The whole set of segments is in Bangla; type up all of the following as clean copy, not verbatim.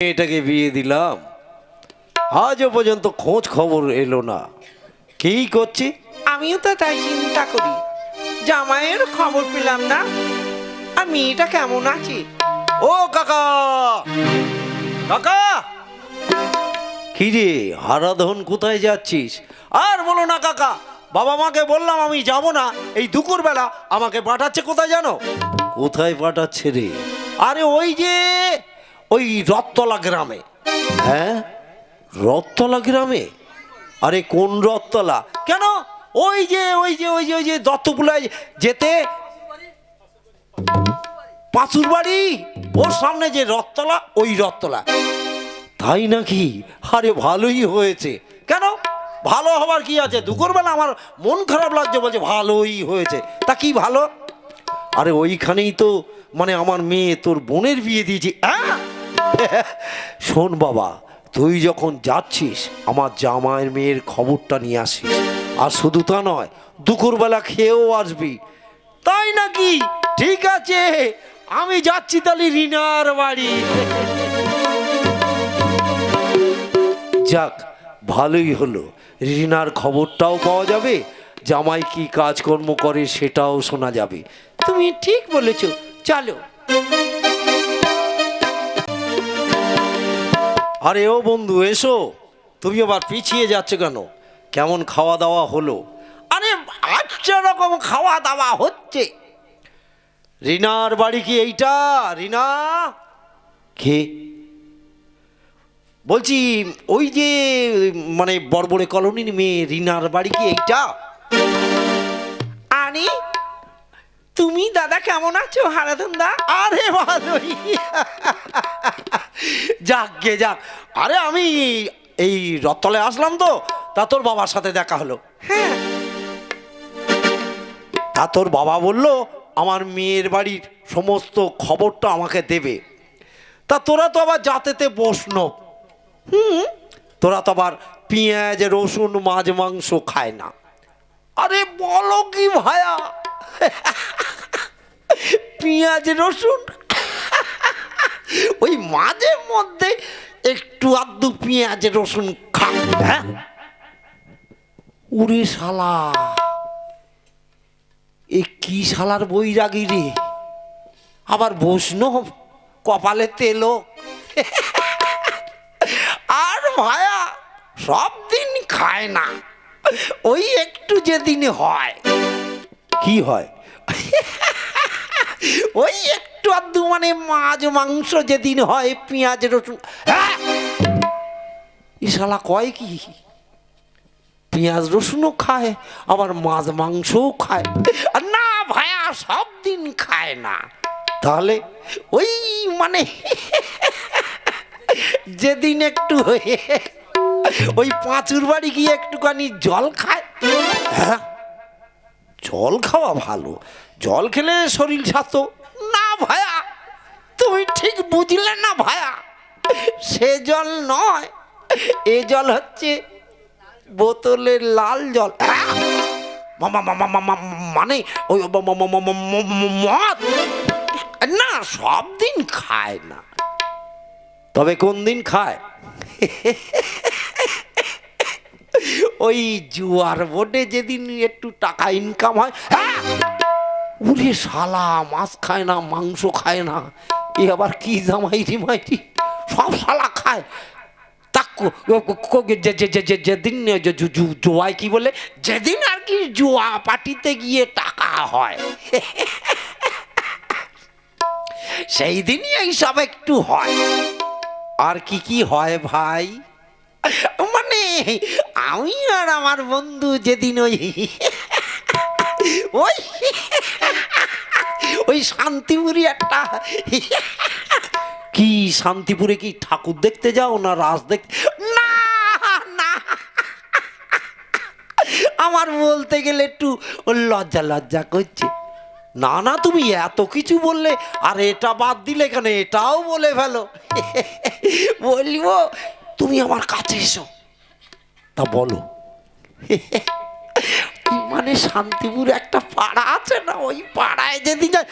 মেয়েটাকে বিয়ে দিলাম, আজও পর্যন্ত খোঁজ খবর এলো না। কি করছি? আমিও তো তাই চিন্তা করি, জামাইয়ের খবর পেলাম না। আর মেয়েটা কেমন আছে? ও কাকা, কাকা! কি রে হারাধন, কোথায় যাচ্ছিস? আর বলো না কাকা, বাবা মাকে বললাম আমি যাব না, এই দুপুরবেলা আমাকে পাঠাচ্ছে কোথায় জানো? কোথায় পাঠাচ্ছে রে? আরে ওই যে ওই রথতলা গ্রামে। হ্যাঁ, রথতলা গ্রামে? আরে কোন রথতলা? কেন? ওই যে দত্তপুলায় যেতে পাঁচুর বাড়ি, ওর সামনে যে রথতলা, ওই রথতলা। তাই নাকি? আরে ভালোই হয়েছে। কেন ভালো হবার কি আছে? দুপুরবেলা আমার মন খারাপ লাগছে, বলছে ভালোই হয়েছে। তা কি ভালো? আরে ওইখানেই তো মানে আমার মেয়ে তোর বোনের বিয়ে দিয়েছি। শোন বাবা, তুই যখন যাচ্ছিস আমার জামাইয়ের মেয়ের খবরটা নিয়ে আসিস। আর শুধু তা নয়, দুপুরবেলা খেয়েও আসবি। তাই নাকি? ঠিক আছে, আমি যাচ্ছি তাহলে রিনার বাড়ি। যাক, ভালোই হলো, রিনার খবরটাও পাওয়া যাবে, জামাই কি কাজকর্ম করে সেটাও শোনা যাবে। তুমি ঠিক বলেছ, চলো। আরে ও বন্ধু, এসো। তুমি আবার পিছিয়ে যাচ্ছ কেন? কেমন খাওয়া দাওয়া হলো? আরে আচ্ছা, রকম খাওয়া দাওয়া হচ্ছে। রিনার বাড়ি কি এইটা? রিনা কে বলছি? ওই যে মানে বড়বড়ে কলোনির মেয়ে রিনার বাড়ি কি এইটা? আরে তুমি দাদা কেমন আছো হারাধন দা? আরে ভালোই। যাক গে যাক। আরে আমি এই রথতলায় আসলাম তো, তা তোর বাবার সাথে দেখা হলো। হ্যাঁ, তা তোর বাবা বললো আমার মেয়ের বাড়ির সমস্ত খবরটা আমাকে দেবে। তা তোরা তো আবার জাতেতে বৈষ্ণব। তোরা তো আবার পেঁয়াজ রসুন মাছ মাংস খায় না। আরে বলো কি ভায়া? পেঁয়াজ রসুন ওই মাঝে মধ্যে একটু আধটু পেঁয়াজ রসুন খায়। হ্যাঁ, উরে শালা, এ কি শালার বৈরাগী রে! আবার বৈষ্ণব, কপালে তেলো। আর ভায়া সব দিন খায় না, ওই একটু যেদিন হয়। কি হয়? ওই একটু আধটু মানে মাছ মাংস যেদিন হয়, পেঁয়াজ রসুন। ই শালা কয় কি? পেঁয়াজ রসুনও খায়, আবার মাছ মাংসও খায়? আর না ভায়া, সব দিন খায় না। তাহলে ওই মানে যেদিন একটু ওই পাঁচুর বাড়ি গিয়ে একটুখানি জল খায়। হ্যাঁ, জল খাওয়া ভালো, জল খেলে শরীর স্বাস্থ্য। না ভায়া, তুমি ঠিক বুঝলে না ভায়া, সে জল নয়, এ জল হচ্ছে বোতলের লাল জল। মানে ওই মদ। না, সব দিন খায় না। তবে কোন দিন খায়? ওই জুয়ার বোর্ডে যেদিন একটু টাকা ইনকাম হয়। উরে শালা, মাছ খায় না, মাংস খায় না, এ আবার কি জামাই রে মাইরি! সব শালা খায়। যেদিন জোয়ায় কি বলে, যেদিন আর কি জোয়া পার্টিতে গিয়ে টাকা হয়, সেই দিনই এইসব একটু হয়। আর কি কি হয় ভাই? মানে আমি আর আমার বন্ধু যেদিন ওই ওই ওই শান্তিপুরি একটা। কি শান্তিপুরে কি ঠাকুর দেখতে যাও না রাজ দেখতে? না না, আমার বলতে গেলে একটু লজ্জা লজ্জা করছে। না না, তুমি এত কিছু বললে, আর এটা বাদ দিলে কেন, এটাও বলে ফেলো। বলবো তুমি আমার কাছে এসো। তা বলো। মানে শান্তিপুর একটা পাড়া আছে না, ওই পাড়ায় যেদিন যায়,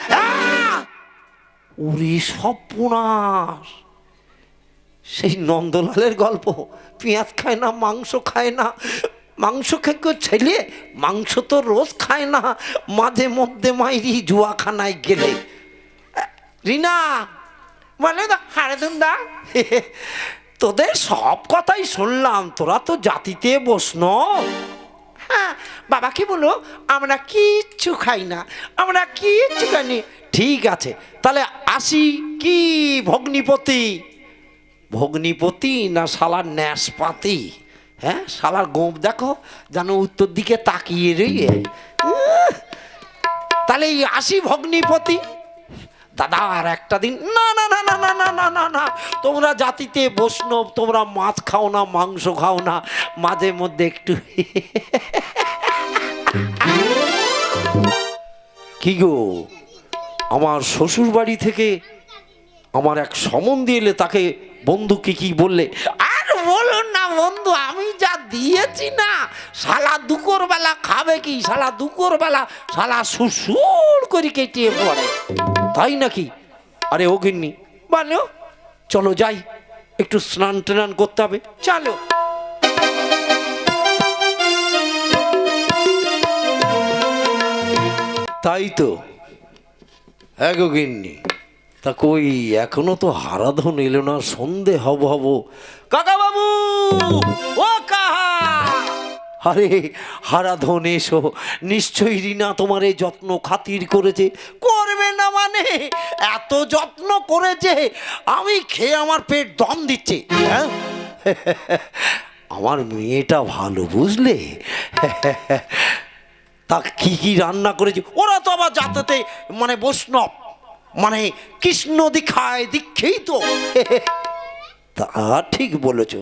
ওরে সর্বনাশ, সেই নন্দলালের গল্প, পেঁয়াজ খায় না, মাংস খায় না, মাংস খেয়ে কেউ ছেলে মাংস তো রোজ খায় না, মাঝে মধ্যে মাইরি জুয়াখানায় গেলে। রিনা বলে তো হারে দা, তোদের সব কথাই শুনলাম, তোরা তো জাতিতে বৈষ্ণব। হ্যাঁ বাবা কি বলো, আমরা কিচ্ছু খাই না, আমরা কিচ্ছু খাইনি। ঠিক আছে, তাহলে আসি কি ভগ্নিপতি? ভগ্নিপতি না শালার ন্যাসপাতি? হ্যাঁ, শালার গোঁপ দেখো যেন উত্তর দিকে তাকিয়ে রইয়ে। তাহলে এই আসি ভগ্নিপতি। দাদা আর একটা দিন, না না না না না না না না না, তোমরা জাতিতে বৈষ্ণব, তোমরা মাছ খাও না, মাংস খাও না, মাঝে মধ্যে একটু কি গো, আমার শ্বশুর বাড়ি থেকে আমার এক সম্বন্ধী এলে, তাকে বন্ধুকে কি বললে? আর বলো না বন্ধু, আমি যা দিয়েছি না, শালা দুপুর বেলা খাবে কি, শালা দুপুর বেলা শালা সুসুর করে কেটে পড়ে, তাই নাকি? আরে ও গিন্নি, বলো। চলো যাই, একটু স্নান টান করতে হবে, চলো। তাই তো। হ্যাঁ গো গিন্নি, তা কই এখনো তো হারাধন এলো না, সন্ধে হব হব। কাকা বাবু, ও কাহা! আরে হারাধন এসো, নিশ্চয়ই রিনা তোমার এই যত্ন খাতির করেছে। করবে না মানে, এত যত্ন করেছে আমি খেয়ে আমার পেট দম দিচ্ছে। হ্যাঁ, আমার মেয়েটা ভালো, বুঝলে? তা কি কি রান্না করেছে? ওরা তো আবার যাতে মানে বৈষ্ণব, মানে কৃষ্ণ দীক্ষায় দীক্ষেই তো। তা ঠিক বলেছ।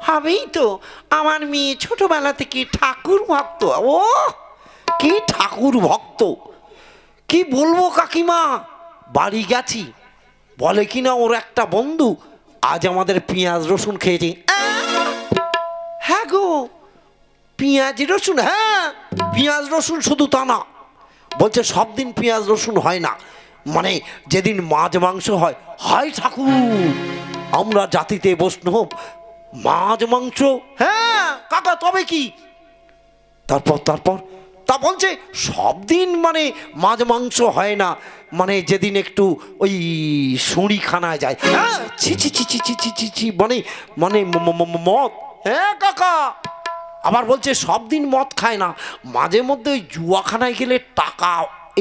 হবেই তো, আমার মেয়ে ছোটবেলা থেকে ঠাকুর ভক্ত। ও কি ঠাকুর ভক্ত! কি বলবো কাকিমা, বাড়ি গেছি, বলে কিনা ওর একটা বন্ধু আজ আমাদের পেঁয়াজ রসুন খেয়েছে। হ্যাঁ গো, পেঁয়াজ রসুন? হ্যাঁ, পেঁয়াজ রসুন শুধু তা না, বলছে সব দিন পেঁয়াজ রসুন হয় না, মানে যেদিন মাছ মাংস হয়। হায় ঠাকুর, আমরা জাতিতে বৈষ্ণব, মাছ মাংস? হ্যাঁ কাকা, তবে কি? তারপর তারপর তা বলছে সব দিন মানে মাছ মাংস হয় না, মানে যেদিন একটু ওই শুঁড়িখানায় যায়। হ্যাঁ, ছি ছি ছি ছি ছি ছি ছি ছি, মানে মানে মদ। হ্যাঁ কাকা, আবার বলছে সব দিন মদ খায় না, মাঝে মধ্যে ওই জুয়াখানায় গেলে টাকা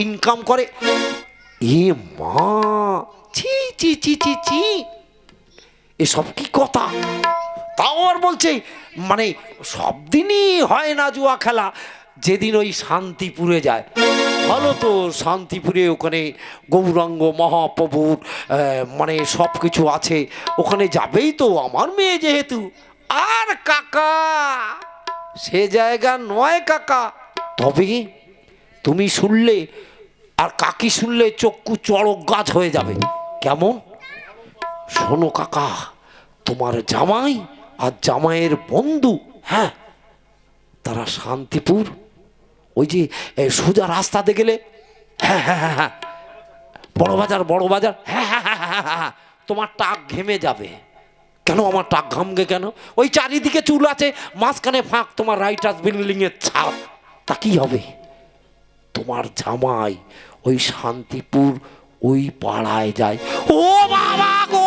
ইনকাম করে। এ মা, ছি ছি ছি ছি ছি, এসব কি কথা? তাও আর বলছে মানে সব দিনই হয় না জুয়া খেলা, যেদিন ওই শান্তিপুরে যায়। ভালো তো, শান্তিপুরে ওখানে গৌরাঙ্গ মহাপ্রভুর মানে সব কিছু আছে, ওখানে যাবেই তো আমার মেয়ে যেহেতু। আর কাকা, সে জায়গা নয় কাকা। তবে তুমি শুনলে আর কাকি শুনলে চক্ষু চড়ক গাছ হয়ে যাবে। কেমন? শোনো কাকা, তোমার জামাই আর জামাইয়ের বন্ধু, হ্যাঁ, তারা শান্তিপুর ওই যে সোজা রাস্তাতে গেলে, হ্যাঁ হ্যাঁ হ্যাঁ হ্যাঁ, বড় বাজার, বড় বাজার, হ্যাঁ হ্যাঁ হ্যাঁ হ্যাঁ হ্যাঁ, তোমার টাক ঘেমে যাবে। কেন আমার টাক ঘামবে কেন? ওই চারিদিকে চুল আছে, মাঝখানে ফাঁক, তোমার রাইটার্স বিল্ডিং এর ছাপ, তা কি হবে? তোমার জামাই ওই শান্তিপুর ওই পাড়ায় যায়। ও বাবা গো,